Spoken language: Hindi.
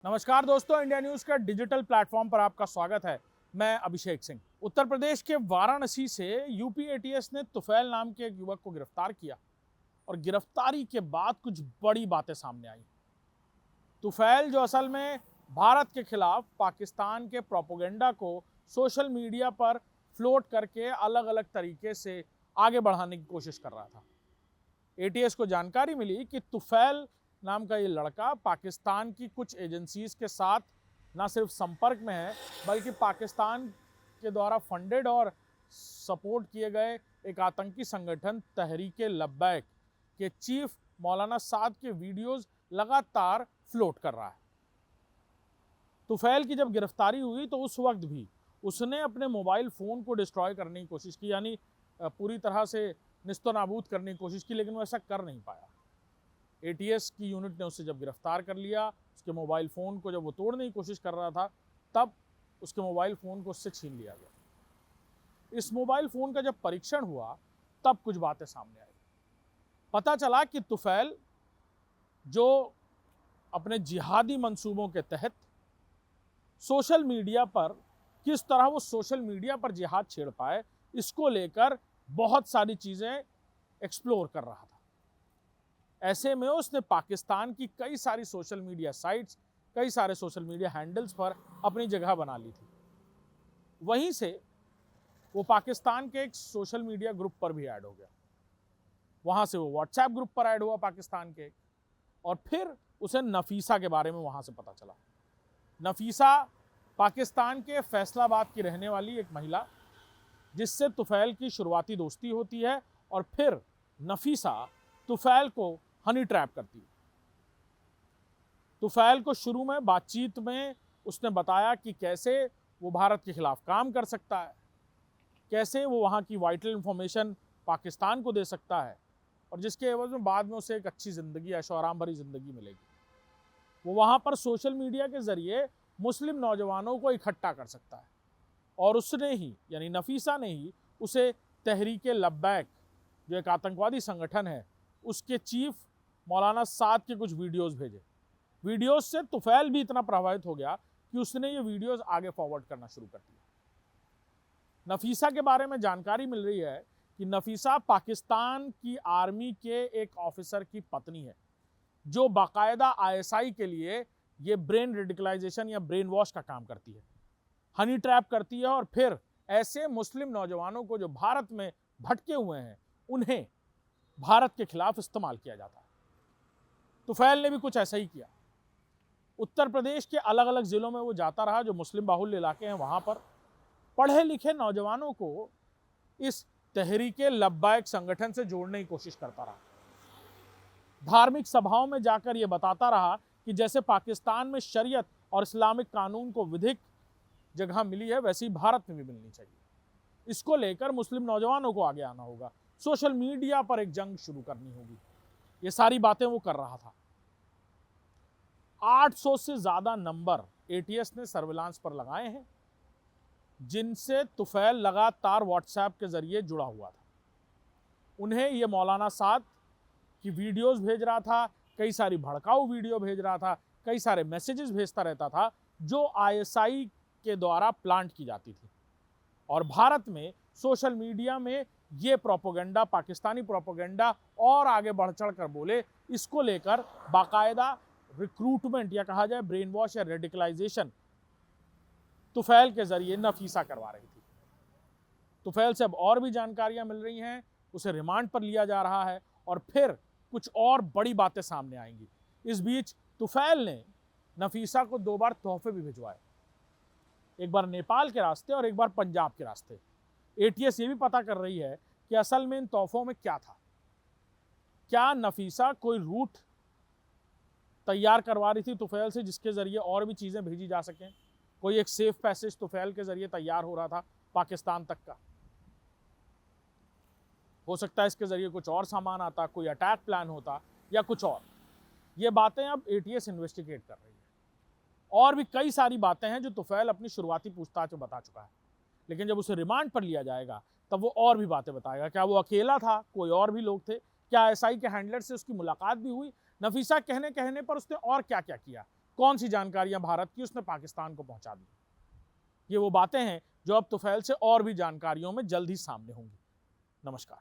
नमस्कार दोस्तों, इंडिया न्यूज का डिजिटल प्लेटफॉर्म पर आपका स्वागत है। मैं अभिषेक सिंह। उत्तर प्रदेश के वाराणसी से यूपी एटीएस ने तुफैल नाम के एक युवक को गिरफ्तार किया और गिरफ्तारी के बाद कुछ बड़ी बातें सामने आई। तुफैल जो असल में भारत के खिलाफ पाकिस्तान के प्रोपेगेंडा को सोशल मीडिया पर फ्लोट करके अलग अलग तरीके से आगे बढ़ाने की कोशिश कर रहा था। एटीएस को जानकारी मिली कि तुफैल नाम का ये लड़का पाकिस्तान की कुछ एजेंसीज के साथ ना सिर्फ संपर्क में है, बल्कि पाकिस्तान के द्वारा फंडेड और सपोर्ट किए गए एक आतंकी संगठन तहरीके लब्बैक के चीफ मौलाना साद के वीडियोस लगातार फ्लोट कर रहा है। तुफैल की जब गिरफ्तारी हुई तो उस वक्त भी उसने अपने मोबाइल फ़ोन को डिस्ट्रॉय करने की कोशिश की, यानी पूरी तरह से निस्तो नाबूद करने की कोशिश की, लेकिन वो ऐसा कर नहीं पाया। एटीएस की यूनिट ने उसे जब गिरफ्तार कर लिया, उसके मोबाइल फ़ोन को जब वो तोड़ने की कोशिश कर रहा था, तब उसके मोबाइल फ़ोन को उससे छीन लिया गया। इस मोबाइल फ़ोन का जब परीक्षण हुआ तब कुछ बातें सामने आई। पता चला कि तुफैल जो अपने जिहादी मंसूबों के तहत सोशल मीडिया पर किस तरह वो सोशल मीडिया पर जिहाद छेड़ पाए, इसको लेकर बहुत सारी चीज़ें एक्सप्लोर कर रहा था। ऐसे में उसने पाकिस्तान की कई सारी सोशल मीडिया साइट्स, कई सारे सोशल मीडिया हैंडल्स पर अपनी जगह बना ली थी। वहीं से वो पाकिस्तान के एक सोशल मीडिया ग्रुप पर भी ऐड हो गया। वहाँ से वो व्हाट्सएप ग्रुप पर ऐड हुआ पाकिस्तान के, और फिर उसे नफीसा के बारे में वहाँ से पता चला। नफीसा पाकिस्तान के फैसलाबाद की रहने वाली एक महिला, जिससे तुफैल की शुरुआती दोस्ती होती है, और फिर नफीसा तुफैल को हनी ट्रैप करती है। तुफैल को शुरू में बातचीत में उसने बताया कि कैसे वो भारत के खिलाफ काम कर सकता है, कैसे वो वहाँ की वाइटल इंफॉर्मेशन पाकिस्तान को दे सकता है, और जिसके एवज में बाद में उसे एक अच्छी ज़िंदगी, ऐशो आराम भरी ज़िंदगी मिलेगी। वो वहाँ पर सोशल मीडिया के ज़रिए मुस्लिम नौजवानों को इकट्ठा कर सकता है, और उसने ही, यानी नफीसा ने ही, उसे तहरीके लब्बैक जो एक आतंकवादी संगठन है, उसके चीफ मौलाना साद के कुछ वीडियोस भेजे। वीडियोस से तुफैल भी इतना प्रभावित हो गया कि उसने ये वीडियोस आगे फॉरवर्ड करना शुरू कर दिया। नफीसा के बारे में जानकारी मिल रही है कि नफीसा पाकिस्तान की आर्मी के एक ऑफिसर की पत्नी है, जो बाकायदा आईएसआई के लिए ये ब्रेन रेडिकलाइजेशन या ब्रेन वॉश का काम करती है, हनी ट्रैप करती है, और फिर ऐसे मुस्लिम नौजवानों को जो भारत में भटके हुए हैं, उन्हें भारत के खिलाफ इस्तेमाल किया जाता है। तुफैल ने भी कुछ ऐसा ही किया। उत्तर प्रदेश के अलग अलग ज़िलों में वो जाता रहा, जो मुस्लिम बाहुल्य इलाके हैं, वहाँ पर पढ़े लिखे नौजवानों को इस तहरीके लब्बैक संगठन से जोड़ने की कोशिश करता रहा। धार्मिक सभाओं में जाकर ये बताता रहा कि जैसे पाकिस्तान में शरीयत और इस्लामिक कानून को विधिक जगह मिली है, वैसी भारत में भी मिलनी चाहिए। इसको लेकर मुस्लिम नौजवानों को आगे आना होगा, सोशल मीडिया पर एक जंग शुरू करनी होगी। ये सारी बातें वो कर रहा था। 800 से ज़्यादा नंबर एटीएस ने सर्विलांस पर लगाए हैं, जिनसे तुफैल लगातार व्हाट्सएप के ज़रिए जुड़ा हुआ था। उन्हें ये मौलाना साद की वीडियोस भेज रहा था, कई सारी भड़काऊ वीडियो भेज रहा था, कई सारे मैसेजेस भेजता रहता था, जो आईएसआई के द्वारा प्लांट की जाती थी। और भारत में सोशल मीडिया में ये प्रोपेगेंडा, पाकिस्तानी प्रोपेगेंडा और आगे बढ़ चढ़ कर बोले, इसको लेकर बाकायदा रिक्रूटमेंट या कहा जाए ब्रेन वॉश या रेडिकलाइजेशन तुफैल के जरिए नफीसा करवा रही थी। तुफैल से अब और भी जानकारियां मिल रही हैं, उसे रिमांड पर लिया जा रहा है, और फिर कुछ और बड़ी बातें सामने आएंगी। इस बीच तुफैल ने नफीसा को 2 बार तोहफे भी भिजवाए, एक बार नेपाल के रास्ते और एक बार पंजाब के रास्ते। एटीएस ये भी पता कर रही है कि असल में इन तोहफों में क्या था। क्या नफीसा कोई रूट तैयार करवा रही थी तुफैल से, जिसके ज़रिए और भी चीज़ें भेजी जा सकें? कोई एक सेफ पैसेज तुफैल के ज़रिए तैयार हो रहा था पाकिस्तान तक का? हो सकता है इसके ज़रिए कुछ और सामान आता, कोई अटैक प्लान होता, या कुछ और। ये बातें अब एटीएस इन्वेस्टिगेट कर रही है। और भी कई सारी बातें हैं जो तुफैल अपनी शुरुआती पूछताछ में बता चुका है, लेकिन जब उसे रिमांड पर लिया जाएगा तब वो और भी बातें बताएगा। क्या वो अकेला था, कोई और भी लोग थे, क्या आईएसआई के हैंडलर से उसकी मुलाकात भी हुई, नफीसा कहने पर उसने और क्या क्या किया, कौन सी जानकारियां भारत की उसने पाकिस्तान को पहुंचा दी। ये वो बातें हैं जो अब तुफैल से और भी जानकारियों में जल्द ही सामने होंगी। नमस्कार।